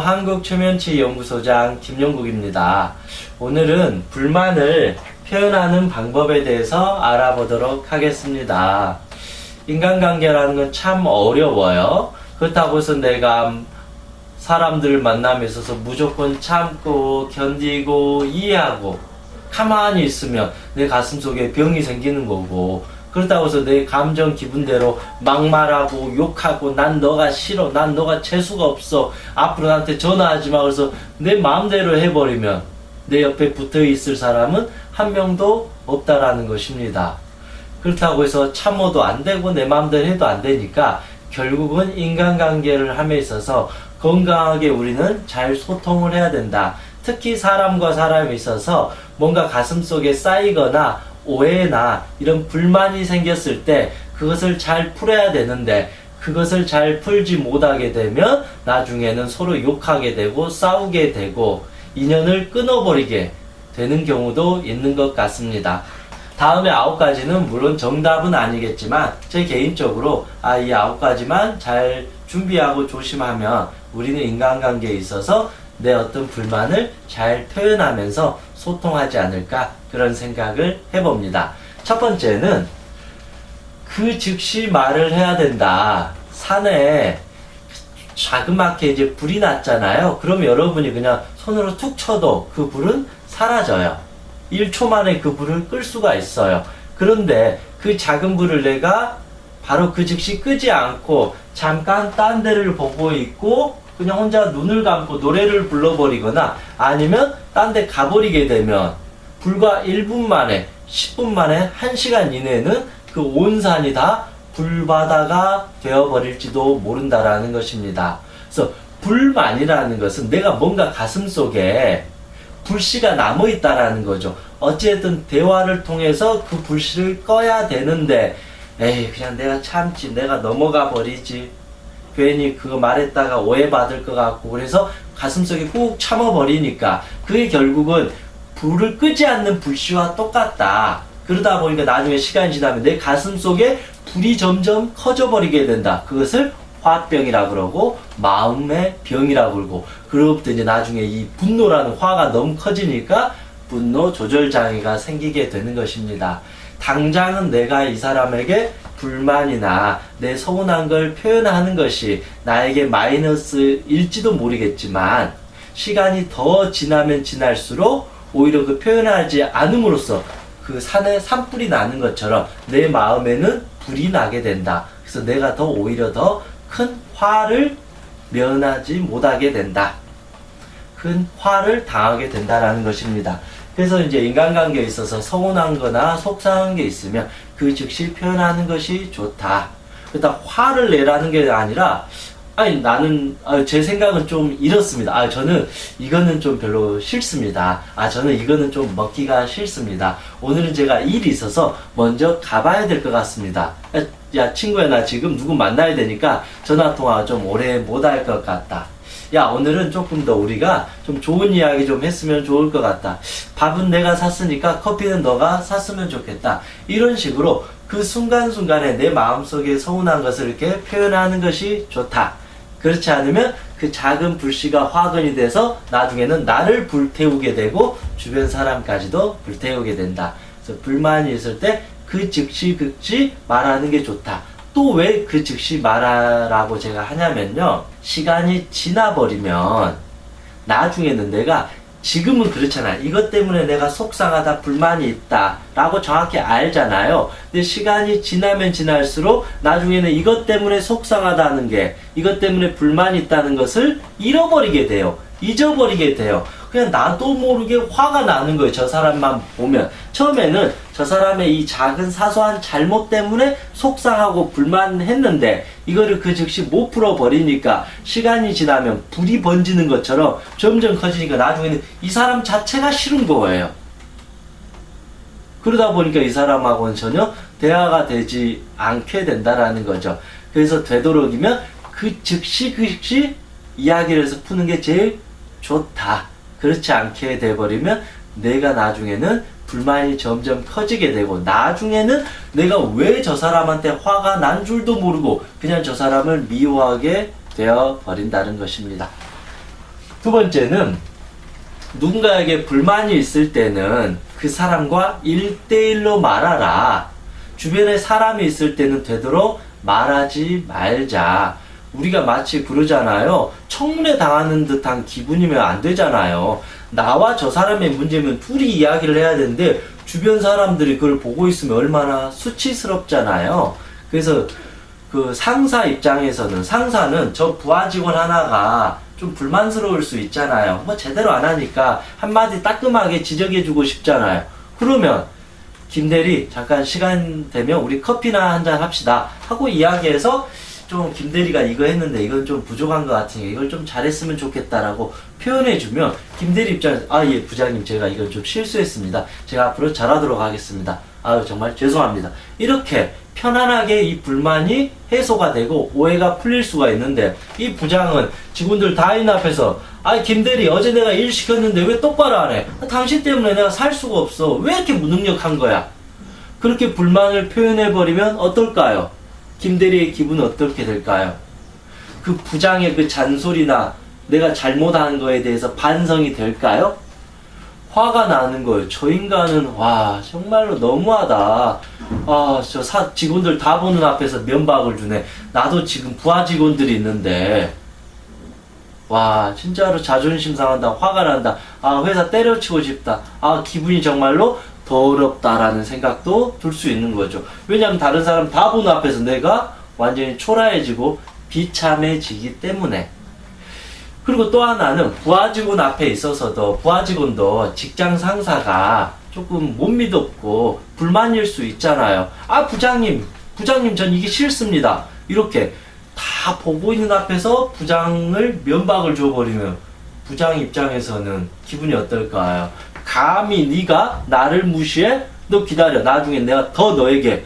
한국초면치연구소장 김용국입니다. 오늘은 불만을 표현하는 방법에 대해서 알아보도록 하겠습니다. 인간관계라는 건 참 어려워요. 그렇다고 해서 내가 사람들을 만남에 있어서 무조건 참고 견디고 이해하고 가만히 있으면 내 가슴속에 병이 생기는 거고, 그렇다고 해서 내 감정 기분대로 막말하고 욕하고 난 너가 싫어, 난 너가 재수가 없어, 앞으로 나한테 전화하지 마, 그래서 내 마음대로 해버리면 내 옆에 붙어 있을 사람은 한 명도 없다라는 것입니다. 그렇다고 해서 참어도 안 되고 내 마음대로 해도 안 되니까 결국은 인간관계를 함에 있어서 건강하게 우리는 잘 소통을 해야 된다. 특히 사람과 사람에 있어서 뭔가 가슴속에 쌓이거나 오해나 이런 불만이 생겼을 때 그것을 잘 풀어야 되는데, 그것을 잘 풀지 못하게 되면 나중에는 서로 욕하게 되고 싸우게 되고 인연을 끊어버리게 되는 경우도 있는 것 같습니다. 다음에 9가지는 물론 정답은 아니겠지만 제 개인적으로 이 9가지만 잘 준비하고 조심하면 우리는 인간관계에 있어서 내 어떤 불만을 잘 표현하면서 소통하지 않을까, 그런 생각을 해봅니다. 첫 번째는 그 즉시 말을 해야 된다. 산에 자그맣게 이제 불이 났잖아요. 그럼 여러분이 그냥 손으로 툭 쳐도 그 불은 사라져요. 1초 만에 그 불을 끌 수가 있어요. 그런데 그 작은 불을 내가 바로 그 즉시 끄지 않고 잠깐 딴 데를 보고 있고 그냥 혼자 눈을 감고 노래를 불러버리거나 아니면 딴 데 가버리게 되면 불과 1분 만에, 10분 만에, 1시간 이내에는 그 온 산이 다 불바다가 되어버릴지도 모른다라는 것입니다. 그래서 불만이라는 것은 내가 뭔가 가슴속에 불씨가 남아있다라는 거죠. 어찌됐든 대화를 통해서 그 불씨를 꺼야 되는데, 에이 그냥 내가 참지, 내가 넘어가 버리지, 괜히 그거 말했다가 오해받을 것 같고, 그래서 가슴속에 꾹 참아버리니까 그게 결국은 불을 끄지 않는 불씨와 똑같다. 그러다 보니까 나중에 시간이 지나면 내 가슴속에 불이 점점 커져버리게 된다. 그것을 화병이라 그러고 마음의 병이라 그러고, 그로부터 이제 나중에 이 분노라는 화가 너무 커지니까 분노 조절 장애가 생기게 되는 것입니다. 당장은 내가 이 사람에게 불만이나 내 서운한 걸 표현하는 것이 나에게 마이너스일지도 모르겠지만, 시간이 더 지나면 지날수록 오히려 그 표현하지 않음으로써 그 산에 산불이 나는 것처럼 내 마음에는 불이 나게 된다. 그래서 내가 더 오히려 더 큰 화를 면하지 못하게 된다. 큰 화를 당하게 된다라는 것입니다. 그래서 이제 인간관계에 있어서 서운한 거나 속상한 게 있으면 그 즉시 표현하는 것이 좋다. 그러니까 화를 내라는 게 아니라, 나는 제 생각은 좀 이렇습니다. 저는 이거는 좀 별로 싫습니다. 저는 이거는 좀 먹기가 싫습니다. 오늘은 제가 일이 있어서 먼저 가봐야 될 것 같습니다. 야 친구야, 나 지금 누구 만나야 되니까 전화통화 좀 오래 못 할 것 같다. 야 오늘은 조금 더 우리가 좀 좋은 이야기 좀 했으면 좋을 것 같다. 밥은 내가 샀으니까 커피는 너가 샀으면 좋겠다. 이런 식으로 그 순간순간에 내 마음속에 서운한 것을 이렇게 표현하는 것이 좋다. 그렇지 않으면 그 작은 불씨가 화근이 돼서 나중에는 나를 불태우게 되고 주변 사람까지도 불태우게 된다. 그래서 불만이 있을 때 그 즉시 말하는 게 좋다. 또 왜 그 즉시 말하라고 제가 하냐면요, 시간이 지나버리면 나중에는 내가, 지금은 그렇잖아, 이것 때문에 내가 속상하다, 불만이 있다 라고 정확히 알잖아요. 근데 시간이 지나면 지날수록 나중에는 이것 때문에 속상하다는 게, 이것 때문에 불만이 있다는 것을 잃어버리게 돼요. 잊어버리게 돼요. 그냥 나도 모르게 화가 나는 거예요. 저 사람만 보면. 처음에는 저 사람의 이 작은 사소한 잘못 때문에 속상하고 불만했는데 이거를 그 즉시 못 풀어버리니까 시간이 지나면 불이 번지는 것처럼 점점 커지니까 나중에는 이 사람 자체가 싫은 거예요. 그러다 보니까 이 사람하고는 전혀 대화가 되지 않게 된다라는 거죠. 그래서 되도록이면 그 즉시 이야기를 해서 푸는 게 제일 좋다. 그렇지 않게 돼버리면 내가 나중에는 불만이 점점 커지게 되고, 나중에는 내가 왜 저 사람한테 화가 난 줄도 모르고 그냥 저 사람을 미워하게 되어 버린다는 것입니다. 두 번째는 누군가에게 불만이 있을 때는 그 사람과 1대1로 말하라. 주변에 사람이 있을 때는 되도록 말하지 말자. 우리가 마치 그러잖아요. 청문회 당하는 듯한 기분이면 안 되잖아요. 나와 저 사람의 문제면 둘이 이야기를 해야 되는데 주변 사람들이 그걸 보고 있으면 얼마나 수치스럽잖아요. 그래서 그 상사 입장에서는, 상사는 저 부하 직원 하나가 좀 불만스러울 수 있잖아요. 뭐 제대로 안 하니까 한마디 따끔하게 지적해주고 싶잖아요. 그러면 김대리 잠깐 시간 되면 우리 커피나 한잔 합시다 하고 이야기해서 좀 김대리가 이거 했는데 이건 좀 부족한 것 같으니까 이걸 좀 잘했으면 좋겠다라고 표현해주면 김대리 입장에서 아, 예, 부장님 제가 이건 좀 실수했습니다. 제가 앞으로 잘하도록 하겠습니다. 아유, 정말 죄송합니다. 이렇게 편안하게 이 불만이 해소가 되고 오해가 풀릴 수가 있는데, 이 부장은 직원들 다 있는 앞에서 아, 김대리 어제 내가 일 시켰는데 왜 똑바로 안 해? 당신 때문에 내가 살 수가 없어. 왜 이렇게 무능력한 거야? 그렇게 불만을 표현해버리면 어떨까요? 김대리의 기분은 어떻게 될까요? 그 부장의 그 잔소리나 내가 잘못한 거에 대해서 반성이 될까요? 화가 나는 거예요. 저 인간은 와 정말로 너무하다. 아, 저 직원들 다 보는 앞에서 면박을 주네. 나도 지금 부하 직원들이 있는데 와 진짜로 자존심 상한다. 화가 난다. 아, 회사 때려치고 싶다. 아, 기분이 정말로 더럽다라는 생각도 들 수 있는 거죠. 왜냐하면 다른 사람 다 보는 앞에서 내가 완전히 초라해지고 비참해지기 때문에. 그리고 또 하나는 부하 직원 앞에 있어서도 부하 직원도 직장 상사가 조금 못 믿었고 불만일 수 있잖아요. 아, 부장님 전 이게 싫습니다. 이렇게 다 보고 있는 앞에서 부장을 면박을 줘버리면 부장 입장에서는 기분이 어떨까요? 감히 네가 나를 무시해? 너 기다려. 나중에 내가 더 너에게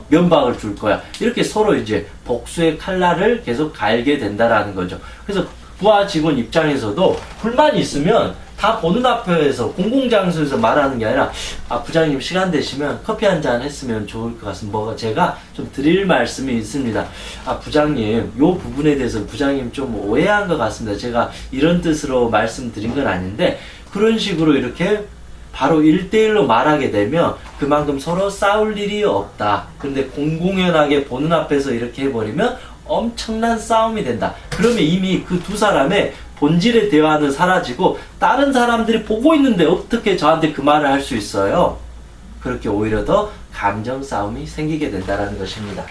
면박을 줄 거야. 이렇게 서로 이제 복수의 칼날을 계속 갈게 된다라는 거죠. 그래서 부하 직원 입장에서도 불만이 있으면 다 보는 앞에서 공공장소에서 말하는 게 아니라 아, 부장님 시간 되시면 커피 한잔 했으면 좋을 것 같습니다. 뭐가 제가 좀 드릴 말씀이 있습니다. 아, 부장님 요 부분에 대해서 부장님 좀 오해한 것 같습니다. 제가 이런 뜻으로 말씀드린 건 아닌데, 그런 식으로 이렇게 바로 1대1로 말하게 되면 그만큼 서로 싸울 일이 없다. 근데 공공연하게 보는 앞에서 이렇게 해버리면 엄청난 싸움이 된다. 그러면 이미 그 두 사람의 본질의 대화는 사라지고 다른 사람들이 보고 있는데 어떻게 저한테 그 말을 할 수 있어요? 그렇게 오히려 더 감정 싸움이 생기게 된다는 것입니다.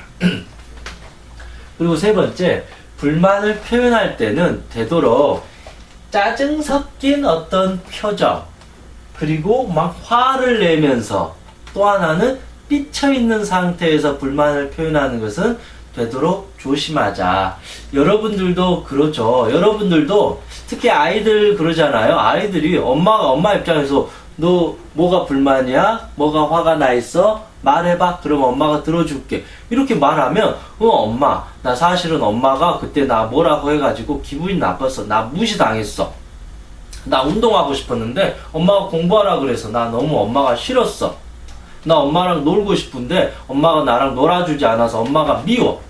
그리고 세 번째, 불만을 표현할 때는 되도록 짜증 섞인 어떤 표정, 그리고 막 화를 내면서, 또 하나는 삐쳐있는 상태에서 불만을 표현하는 것은 되도록 조심하자. 여러분들도 그러죠. 여러분들도 특히 아이들 그러잖아요. 아이들이 엄마 입장에서 너 뭐가 불만이야? 뭐가 화가 나 있어? 말해봐. 그럼 엄마가 들어줄게. 이렇게 말하면 엄마 나 사실은 엄마가 그때 나 뭐라고 해가지고 기분이 나빴어. 나 무시당했어. 나 운동하고 싶었는데 엄마가 공부하라 그래서 나 너무 엄마가 싫었어. 나 엄마랑 놀고 싶은데 엄마가 나랑 놀아주지 않아서 엄마가 미워.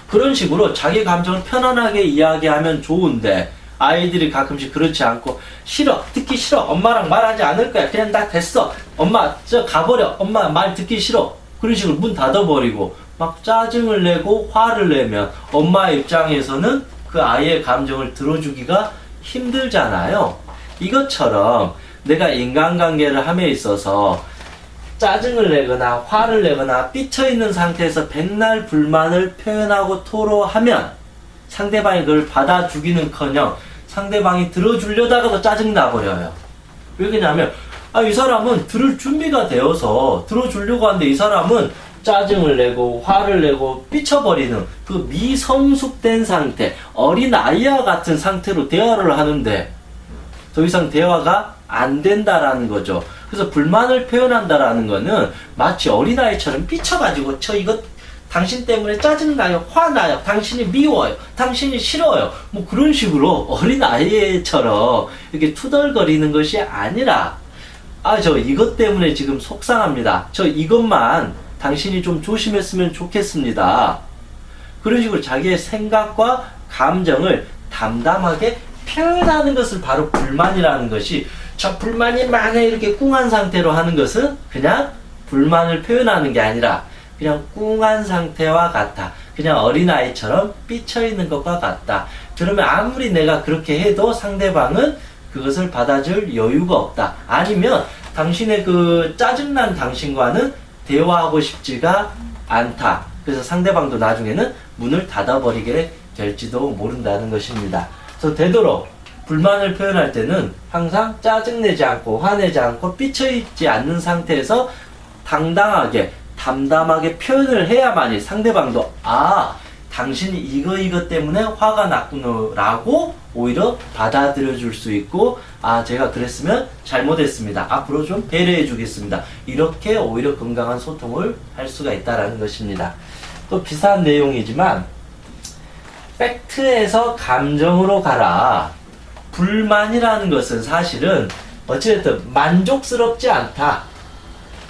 그런 식으로 자기 감정을 편안하게 이야기하면 좋은데, 아이들이 가끔씩 그렇지 않고 싫어, 듣기 싫어, 엄마랑 말하지 않을 거야, 그냥 나 됐어, 엄마 저 가버려, 엄마 말 듣기 싫어, 그런 식으로 문 닫아버리고 막 짜증을 내고 화를 내면 엄마 입장에서는 그 아이의 감정을 들어주기가 힘들잖아요. 이것처럼 내가 인간관계를 함에 있어서 짜증을 내거나 화를 내거나 삐쳐있는 상태에서 백날 불만을 표현하고 토로하면 상대방이 그걸 받아주기는커녕 상대방이 들어주려다가도 짜증나버려요. 왜 그러냐면 이 사람은 들을 준비가 되어서 들어주려고 하는데 이 사람은 짜증을 내고 화를 내고 삐쳐버리는 그 미성숙된 상태, 어린아이와 같은 상태로 대화를 하는데 더 이상 대화가 안 된다라는 거죠. 그래서 불만을 표현한다라는 거는 마치 어린아이처럼 삐쳐가지고 저 이거 당신 때문에 짜증나요, 화나요, 당신이 미워요, 당신이 싫어요, 뭐 그런 식으로 어린아이처럼 이렇게 투덜거리는 것이 아니라 저 이것 때문에 지금 속상합니다, 저 이것만 당신이 좀 조심했으면 좋겠습니다. 그런 식으로 자기의 생각과 감정을 담담하게 표현하는 것을 바로 불만이라는 것이, 저 불만이 많아 이렇게 꿍한 상태로 하는 것은 그냥 불만을 표현하는 게 아니라 그냥 꿍한 상태와 같아. 그냥 어린아이처럼 삐쳐있는 것과 같다. 그러면 아무리 내가 그렇게 해도 상대방은 그것을 받아줄 여유가 없다. 아니면 당신의 그 짜증난 당신과는 대화하고 싶지가 않다. 그래서 상대방도 나중에는 문을 닫아버리게 될지도 모른다는 것입니다. 그래서 되도록 불만을 표현할 때는 항상 짜증내지 않고 화내지 않고 삐쳐있지 않는 상태에서 당당하게 담담하게 표현을 해야만이 상대방도 당신이 이거 때문에 화가 났구나 라고 오히려 받아들여 줄 수 있고, 제가 그랬으면 잘못했습니다. 앞으로 좀 배려해 주겠습니다. 이렇게 오히려 건강한 소통을 할 수가 있다는 것입니다. 또 비슷한 내용이지만 팩트에서 감정으로 가라. 불만이라는 것은 사실은 어찌됐든 만족스럽지 않다.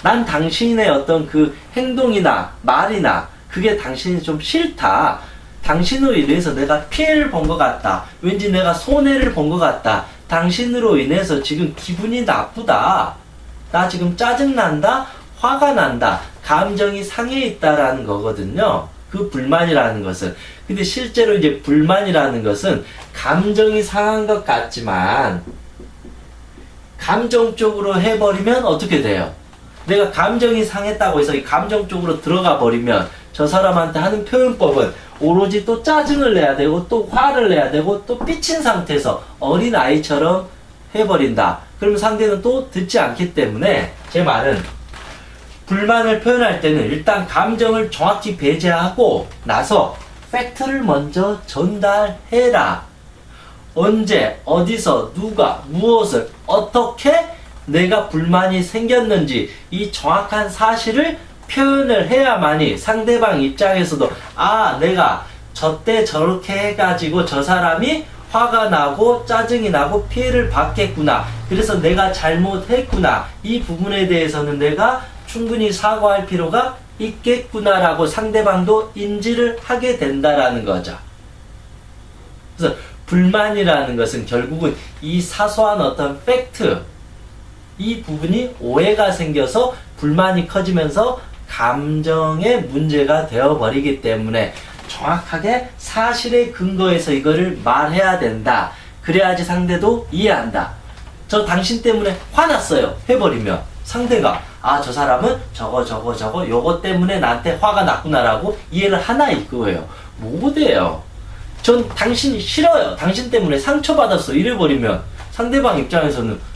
난 당신의 어떤 그 행동이나 말이나 그게 당신이 좀 싫다. 당신으로 인해서 내가 피해를 본 것 같다. 왠지 내가 손해를 본 것 같다. 당신으로 인해서 지금 기분이 나쁘다. 나 지금 짜증난다. 화가 난다. 감정이 상해 있다라는 거거든요. 그 불만이라는 것은. 근데 실제로 이제 불만이라는 것은 감정이 상한 것 같지만 감정적으로 해버리면 어떻게 돼요? 내가 감정이 상했다고 해서 이 감정 쪽으로 들어가 버리면 저 사람한테 하는 표현법은 오로지 또 짜증을 내야 되고 또 화를 내야 되고 또 삐친 상태에서 어린아이처럼 해버린다. 그러면 상대는 또 듣지 않기 때문에 제 말은 불만을 표현할 때는 일단 감정을 정확히 배제하고 나서 팩트를 먼저 전달해라. 언제, 어디서, 누가, 무엇을, 어떻게 내가 불만이 생겼는지 이 정확한 사실을 표현을 해야만이 상대방 입장에서도 내가 저때 저렇게 해가지고 저 사람이 화가 나고 짜증이 나고 피해를 받겠구나. 그래서 내가 잘못했구나. 이 부분에 대해서는 내가 충분히 사과할 필요가 있겠구나라고 상대방도 인지를 하게 된다라는 거죠. 그래서 불만이라는 것은 결국은 이 사소한 어떤 팩트, 이 부분이 오해가 생겨서 불만이 커지면서 감정의 문제가 되어버리기 때문에 정확하게 사실에 근거해서 이거를 말해야 된다. 그래야지 상대도 이해한다. 저 당신 때문에 화났어요. 해버리면 상대가 저 사람은 저거 요거 때문에 나한테 화가 났구나라고 이해를 하나 이거예요. 못해요. 전 당신이 싫어요. 당신 때문에 상처받았어. 이래버리면 상대방 입장에서는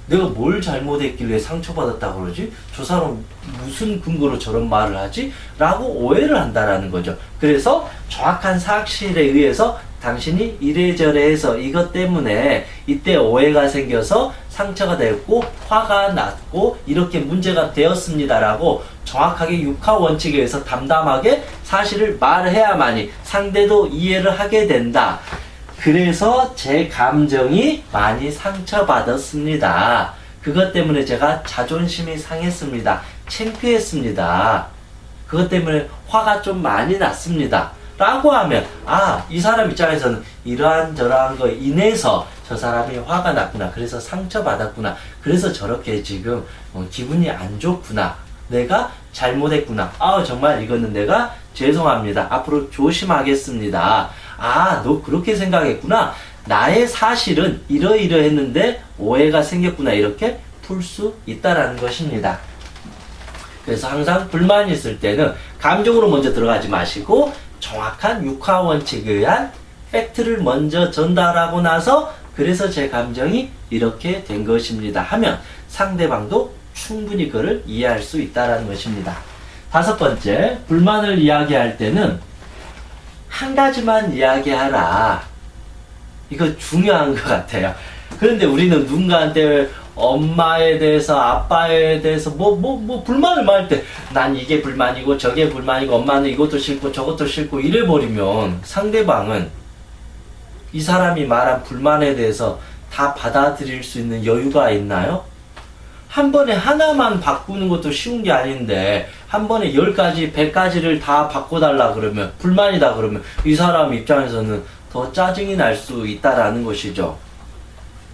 내가 뭘 잘못했길래 상처받았다고 그러지? 저 사람 무슨 근거로 저런 말을 하지? 라고 오해를 한다라는 거죠. 그래서 정확한 사실에 의해서 당신이 이래저래 해서 이것 때문에 이때 오해가 생겨서 상처가 됐고 화가 났고 이렇게 문제가 되었습니다라고 정확하게 육하 원칙에 의해서 담담하게 사실을 말해야만이 상대도 이해를 하게 된다. 그래서 제 감정이 많이 상처받았습니다. 그것 때문에 제가 자존심이 상했습니다. 창피했습니다. 그것 때문에 화가 좀 많이 났습니다. 라고 하면 이 사람 입장에서는 이러한 저러한 거 인해서 저 사람이 화가 났구나. 그래서 상처받았구나. 그래서 저렇게 지금 기분이 안 좋구나. 내가 잘못했구나. 정말 이거는 내가 죄송합니다. 앞으로 조심하겠습니다. 너 그렇게 생각했구나. 나의 사실은 이러이러했는데 오해가 생겼구나. 이렇게 풀 수 있다라는 것입니다. 그래서 항상 불만이 있을 때는 감정으로 먼저 들어가지 마시고 정확한 육하 원칙에 의한 팩트를 먼저 전달하고 나서 그래서 제 감정이 이렇게 된 것입니다 하면 상대방도 충분히 그를 이해할 수 있다는 것입니다. 다섯 번째, 불만을 이야기할 때는 한 가지만 이야기하라. 이거 중요한 것 같아요. 그런데 우리는 누군가한테 엄마에 대해서 아빠에 대해서 불만을 말할 때 난 이게 불만이고 저게 불만이고 엄마는 이것도 싫고 저것도 싫고 이래버리면 상대방은 이 사람이 말한 불만에 대해서 다 받아들일 수 있는 여유가 있나요? 한 번에 하나만 바꾸는 것도 쉬운 게 아닌데 한 번에 10가지, 100가지를 다 바꿔달라 그러면 불만이다 그러면 이 사람 입장에서는 더 짜증이 날 수 있다라는 것이죠.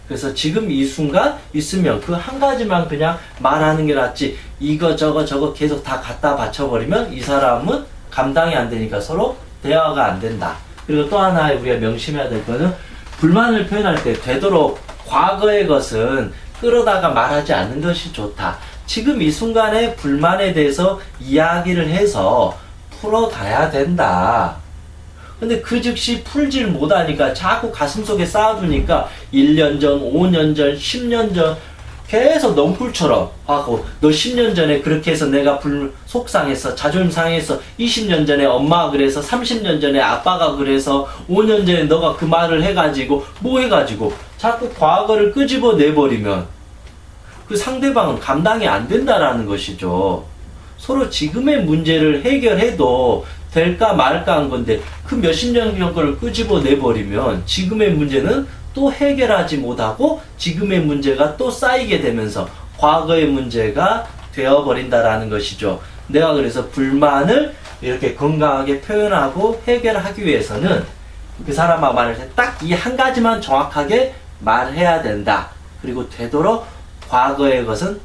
그래서 지금 이 순간 있으면 그 한 가지만 그냥 말하는 게 낫지, 이거 저거 계속 다 갖다 바쳐버리면 이 사람은 감당이 안 되니까 서로 대화가 안 된다. 그리고 또 하나 우리가 명심해야 될 거는, 불만을 표현할 때 되도록 과거의 것은 끌어다가 말하지 않는 것이 좋다. 지금 이 순간에 불만에 대해서 이야기를 해서 풀어가야 된다. 근데 그 즉시 풀질 못하니까 자꾸 가슴속에 쌓아두니까 1년 전, 5년 전, 10년 전 계속 넝쿨처럼 하고, 너 10년 전에 그렇게 해서 내가 속상했어, 자존심 상했어, 20년 전에 엄마가 그래서, 30년 전에 아빠가 그래서, 5년 전에 너가 그 말을 해가지고 뭐 해가지고 자꾸 과거를 끄집어 내버리면 그 상대방은 감당이 안 된다라는 것이죠. 서로 지금의 문제를 해결해도 될까 말까 한 건데, 그 몇십 년 전 거를 끄집어 내버리면 지금의 문제는 또 해결하지 못하고 지금의 문제가 또 쌓이게 되면서 과거의 문제가 되어버린다라는 것이죠. 내가 그래서 불만을 이렇게 건강하게 표현하고 해결하기 위해서는 그 사람하고 말할 때 딱 이 한 가지만 정확하게 말해야 된다. 그리고 되도록 과거의 것은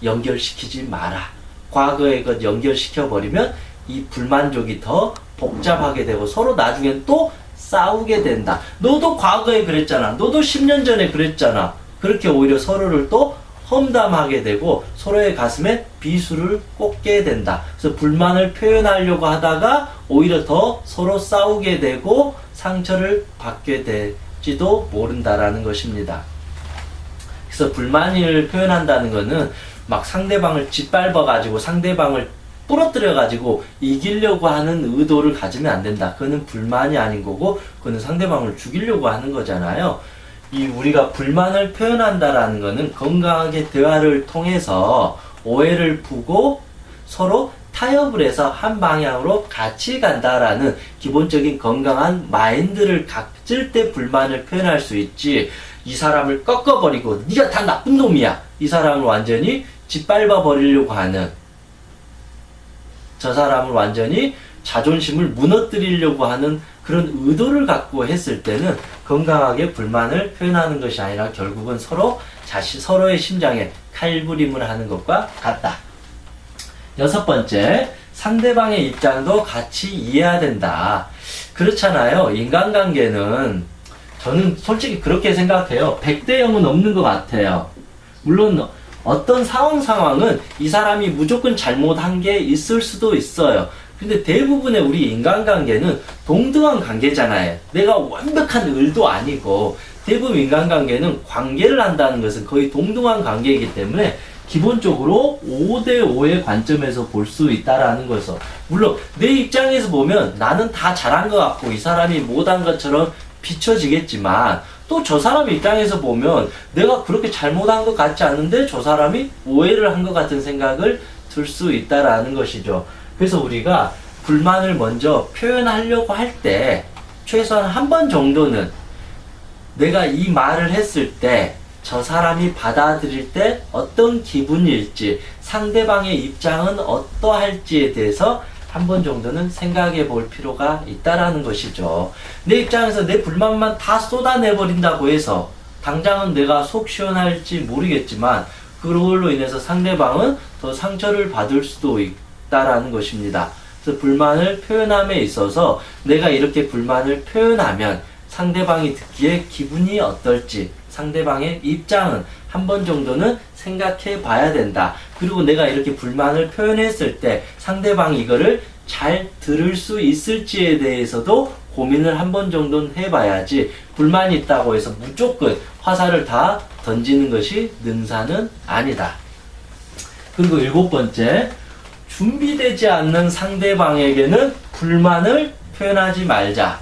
연결시키지 마라. 과거의 것 연결시켜버리면 이 불만족이 더 복잡하게 되고 서로 나중엔 또 싸우게 된다. 너도 과거에 그랬잖아. 너도 10년 전에 그랬잖아. 그렇게 오히려 서로를 또 험담하게 되고 서로의 가슴에 비수를 꽂게 된다. 그래서 불만을 표현하려고 하다가 오히려 더 서로 싸우게 되고 상처를 받게 될지도 모른다라는 것입니다. 그래서 불만을 표현한다는 것은 막 상대방을 짓밟아 가지고 상대방을 부러뜨려 가지고 이기려고 하는 의도를 가지면 안 된다. 그거는 불만이 아닌 거고, 그거는 상대방을 죽이려고 하는 거잖아요. 우리가 불만을 표현한다라는 거는 건강하게 대화를 통해서 오해를 푸고 서로 타협을 해서 한 방향으로 같이 간다라는 기본적인 건강한 마인드를 가질 때 불만을 표현할 수 있지, 이 사람을 꺾어버리고 네가 다 나쁜 놈이야, 이 사람을 완전히 짓밟아 버리려고 하는, 저 사람을 완전히 자존심을 무너뜨리려고 하는 그런 의도를 갖고 했을 때는 건강하게 불만을 표현하는 것이 아니라 결국은 서로의 심장에 칼부림을 하는 것과 같다. 6번째, 상대방의 입장도 같이 이해해야 된다. 그렇잖아요. 인간관계는 저는 솔직히 그렇게 생각해요. 100대 0은 없는 것 같아요. 물론 어떤 상황은 이 사람이 무조건 잘못한 게 있을 수도 있어요. 근데 대부분의 우리 인간관계는 동등한 관계잖아요. 내가 완벽한 을도 아니고, 대부분 인간관계는 관계를 한다는 것은 거의 동등한 관계이기 때문에 기본적으로 5대5의 관점에서 볼 수 있다라는 거죠. 물론 내 입장에서 보면 나는 다 잘한 것 같고 이 사람이 못한 것처럼 비춰지겠지만, 또 저 사람 입장에서 보면 내가 그렇게 잘못한 것 같지 않은데 저 사람이 오해를 한 것 같은 생각을 들 수 있다라는 것이죠. 그래서 우리가 불만을 먼저 표현하려고 할 때 최소한 한 번 정도는 내가 이 말을 했을 때 저 사람이 받아들일 때 어떤 기분일지, 상대방의 입장은 어떠할지에 대해서 한 번 정도는 생각해 볼 필요가 있다라는 것이죠. 내 입장에서 내 불만만 다 쏟아내버린다고 해서 당장은 내가 속 시원할지 모르겠지만 그걸로 인해서 상대방은 더 상처를 받을 수도 있다라는 것입니다. 그래서 불만을 표현함에 있어서 내가 이렇게 불만을 표현하면 상대방이 듣기에 기분이 어떨지, 상대방의 입장은 한 번 정도는 생각해 봐야 된다. 그리고 내가 이렇게 불만을 표현했을 때 상대방이 이거를 잘 들을 수 있을지에 대해서도 고민을 한 번 정도는 해봐야지, 불만이 있다고 해서 무조건 화살을 다 던지는 것이 능사는 아니다. 그리고 7번째, 준비되지 않는 상대방에게는 불만을 표현하지 말자.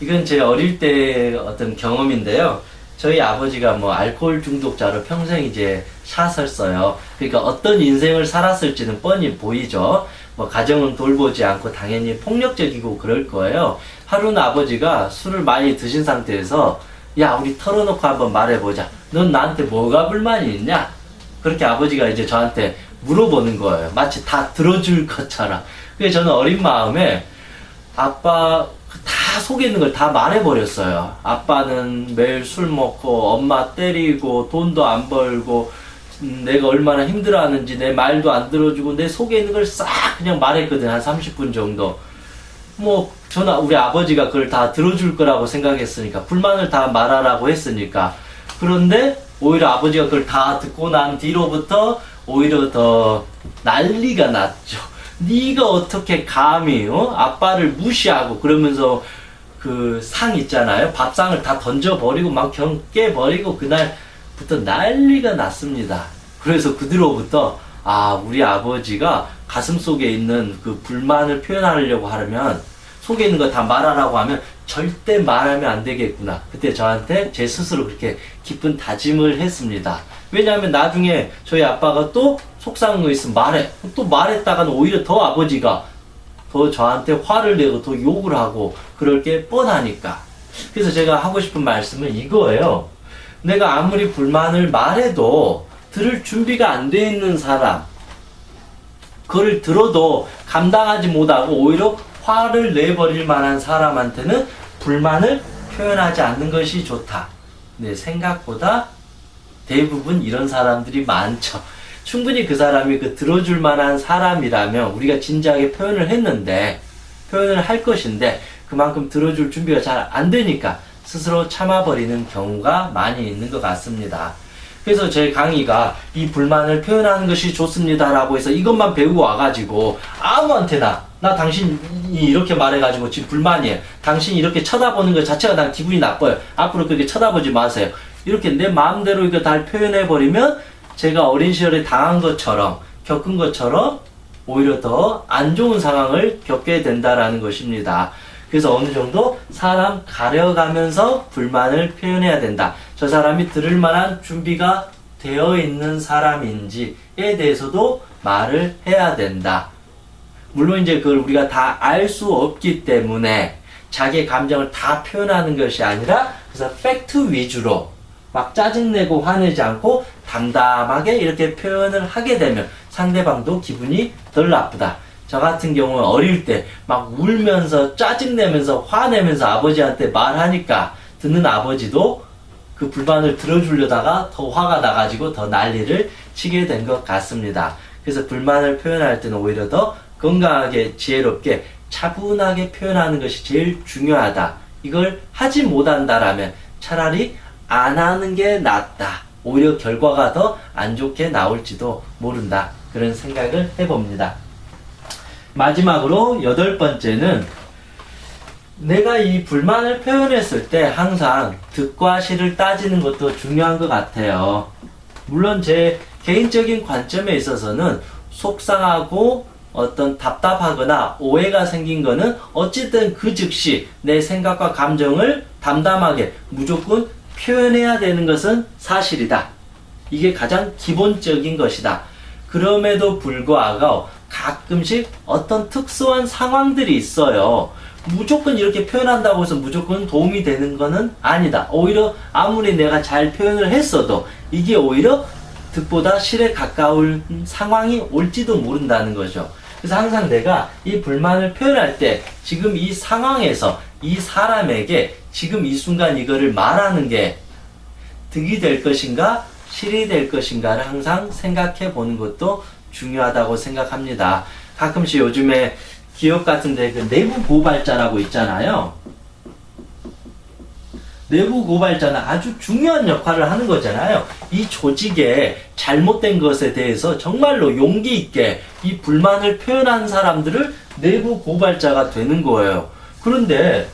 이건 제 어릴 때 어떤 경험인데요. 저희 아버지가 알코올 중독자로 평생 이제 샷을 써요. 그러니까 어떤 인생을 살았을지는 뻔히 보이죠. 가정은 돌보지 않고 당연히 폭력적이고 그럴 거예요. 하루는 아버지가 술을 많이 드신 상태에서, 야, 우리 털어놓고 한번 말해보자. 넌 나한테 뭐가 불만이 있냐? 그렇게 아버지가 이제 저한테 물어보는 거예요. 마치 다 들어줄 것처럼. 그래서 저는 어린 마음에 아빠 다 다 속에 있는 걸 다 말해버렸어요. 아빠는 매일 술 먹고 엄마 때리고 돈도 안 벌고 내가 얼마나 힘들어하는지 내 말도 안 들어주고 내 속에 있는 걸 싹 그냥 말했거든. 한 30분 정도. 뭐 저는 우리 아버지가 그걸 다 들어줄 거라고 생각했으니까 불만을 다 말하라고 했으니까. 그런데 오히려 아버지가 그걸 다 듣고 난 뒤로부터 오히려 더 난리가 났죠. 네가 어떻게 감히 아빠를 무시하고 그러면서 그 상 있잖아요. 밥상을 다 던져버리고 막 깨버리고 그날부터 난리가 났습니다. 그래서 그 뒤로부터 우리 아버지가 가슴속에 있는 그 불만을 표현하려고 하려면 속에 있는 거 다 말하라고 하면 절대 말하면 안 되겠구나. 그때 저한테 제 스스로 그렇게 깊은 다짐을 했습니다. 왜냐하면 나중에 저희 아빠가 또 속상한 거 있으면 또 말했다가는 오히려 더 아버지가 더 저한테 화를 내고 더 욕을 하고 그럴 게 뻔하니까. 그래서 제가 하고 싶은 말씀은 이거예요. 내가 아무리 불만을 말해도 들을 준비가 안 돼 있는 사람, 그걸 들어도 감당하지 못하고 오히려 화를 내버릴 만한 사람한테는 불만을 표현하지 않는 것이 좋다. 네, 생각보다 대부분 이런 사람들이 많죠. 충분히 그 사람이 그 들어줄 만한 사람이라면 우리가 진지하게 표현을 했는데, 표현을 할 것인데 그만큼 들어줄 준비가 잘 안 되니까 스스로 참아버리는 경우가 많이 있는 것 같습니다. 그래서 제 강의가 이 불만을 표현하는 것이 좋습니다 라고 해서 이것만 배우고 와가지고 아무한테나 나 당신이 이렇게 말해가지고 지금 불만이에요. 당신이 이렇게 쳐다보는 것 자체가 난 기분이 나빠요. 앞으로 그렇게 쳐다보지 마세요. 이렇게 내 마음대로 이거 다 표현해버리면 제가 어린 시절에 당한 것처럼 겪은 것처럼 오히려 더 안 좋은 상황을 겪게 된다라는 것입니다. 그래서 어느 정도 사람 가려가면서 불만을 표현해야 된다. 저 사람이 들을 만한 준비가 되어 있는 사람인지에 대해서도 말을 해야 된다. 물론 이제 그걸 우리가 다 알 수 없기 때문에 자기의 감정을 다 표현하는 것이 아니라 그래서 팩트 위주로 막 짜증내고 화내지 않고 담담하게 이렇게 표현을 하게 되면 상대방도 기분이 덜 나쁘다. 저 같은 경우는 어릴 때 막 울면서 짜증내면서 화내면서 아버지한테 말하니까 듣는 아버지도 그 불만을 들어주려다가 더 화가 나가지고 더 난리를 치게 된 것 같습니다. 그래서 불만을 표현할 때는 오히려 더 건강하게 지혜롭게 차분하게 표현하는 것이 제일 중요하다. 이걸 하지 못한다라면 차라리 안 하는 게 낫다. 오히려 결과가 더 안 좋게 나올지도 모른다. 그런 생각을 해봅니다. 마지막으로 8번째는 내가 이 불만을 표현했을 때 항상 득과 실을 따지는 것도 중요한 것 같아요. 물론 제 개인적인 관점에 있어서는 속상하고 어떤 답답하거나 오해가 생긴 거는 어쨌든 그 즉시 내 생각과 감정을 담담하게 무조건 표현해야 되는 것은 사실이다. 이게 가장 기본적인 것이다. 그럼에도 불구하고 가끔씩 어떤 특수한 상황들이 있어요. 무조건 이렇게 표현한다고 해서 무조건 도움이 되는 것은 아니다. 오히려 아무리 내가 잘 표현을 했어도 이게 오히려 득보다 실에 가까운 상황이 올지도 모른다는 거죠. 그래서 항상 내가 이 불만을 표현할 때 지금 이 상황에서 이 사람에게 지금 이 순간 이거를 말하는 게 득이 될 것인가 실이 될 것인가를 항상 생각해 보는 것도 중요하다고 생각합니다. 가끔씩 요즘에 기업 같은데 그 내부 고발자라고 있잖아요. 내부 고발자는 아주 중요한 역할을 하는 거잖아요. 이 조직의 잘못된 것에 대해서 정말로 용기 있게 이 불만을 표현한 사람들을 내부 고발자가 되는 거예요. 그런데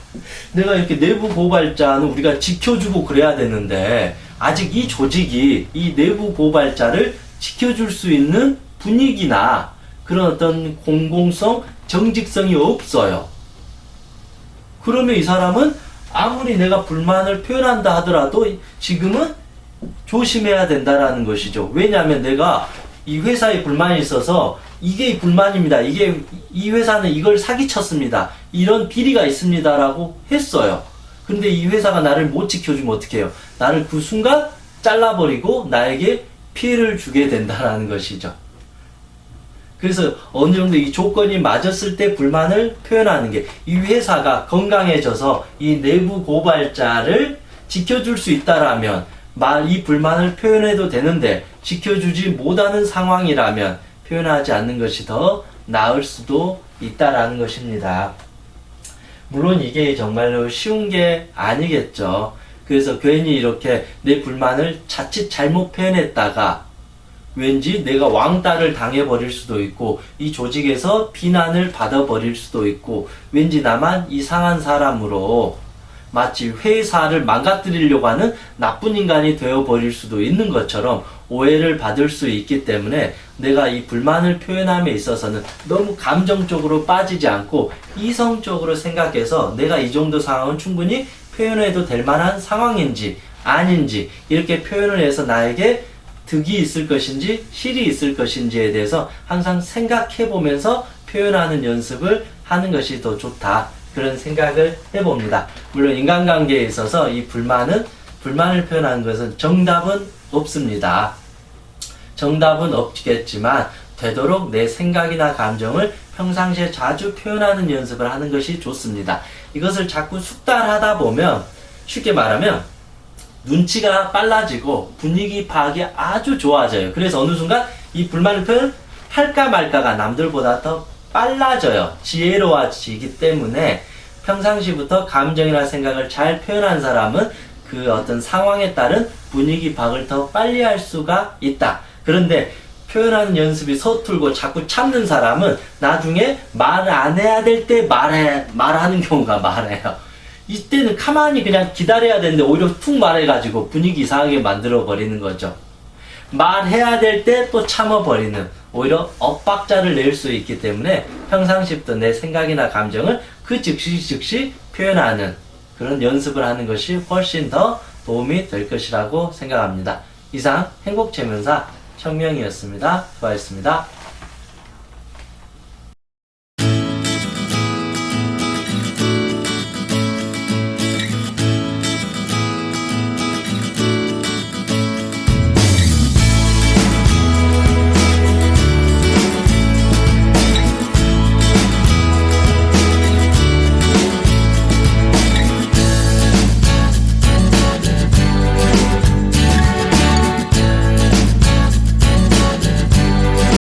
내가 이렇게 내부 고발자는 우리가 지켜주고 그래야 되는데 아직 이 조직이 이 내부 고발자를 지켜줄 수 있는 분위기나 그런 어떤 공공성, 정직성이 없어요. 그러면 이 사람은 아무리 내가 불만을 표현한다 하더라도 지금은 조심해야 된다라는 것이죠. 왜냐하면 내가 이 회사에 불만이 있어서 이게 불만입니다. 이 회사는 이걸 사기쳤습니다. 이런 비리가 있습니다라고 했어요. 근데 이 회사가 나를 못 지켜주면 어떻게 해요? 나를 그 순간 잘라버리고 나에게 피해를 주게 된다라는 것이죠. 그래서 어느 정도 이 조건이 맞았을 때 불만을 표현하는 게, 이 회사가 건강해져서 이 내부 고발자를 지켜줄 수 있다라면 이 불만을 표현해도 되는데, 지켜주지 못하는 상황이라면 표현하지 않는 것이 더 나을 수도 있다라는 것입니다. 물론 이게 정말로 쉬운 게 아니겠죠. 그래서 괜히 이렇게 내 불만을 자칫 잘못 표현했다가 왠지 내가 왕따를 당해버릴 수도 있고, 이 조직에서 비난을 받아버릴 수도 있고, 왠지 나만 이상한 사람으로 마치 회사를 망가뜨리려고 하는 나쁜 인간이 되어버릴 수도 있는 것처럼 오해를 받을 수 있기 때문에, 내가 이 불만을 표현함에 있어서는 너무 감정적으로 빠지지 않고 이성적으로 생각해서 내가 이 정도 상황은 충분히 표현해도 될 만한 상황인지 아닌지, 이렇게 표현을 해서 나에게 득이 있을 것인지 실이 있을 것인지에 대해서 항상 생각해 보면서 표현하는 연습을 하는 것이 더 좋다, 그런 생각을 해봅니다. 물론 인간관계에 있어서 이 불만을 표현하는 것은 정답은 없습니다. 정답은 없겠지만 되도록 내 생각이나 감정을 평상시에 자주 표현하는 연습을 하는 것이 좋습니다. 이것을 자꾸 숙달하다 보면, 쉽게 말하면 눈치가 빨라지고 분위기 파악이 아주 좋아져요. 그래서 어느 순간 이 불만을 표현할까 말까가 남들보다 더 빨라져요. 지혜로워지기 때문에 평상시부터 감정이나 생각을 잘 표현한 사람은 그 어떤 상황에 따른 분위기 파악을 더 빨리 할 수가 있다. 그런데 표현하는 연습이 서툴고 자꾸 참는 사람은 나중에 말 안 해야 될 때 말하는 경우가 많아요. 이때는 가만히 그냥 기다려야 되는데 오히려 툭 말해가지고 분위기 이상하게 만들어 버리는 거죠. 말해야 될 때 또 참아버리는, 오히려 엇박자를 낼 수 있기 때문에 평상시부터 내 생각이나 감정을 그 즉시 표현하는 그런 연습을 하는 것이 훨씬 더 도움이 될 것이라고 생각합니다. 이상 행복체면사 청명이었습니다. 수고하셨습니다.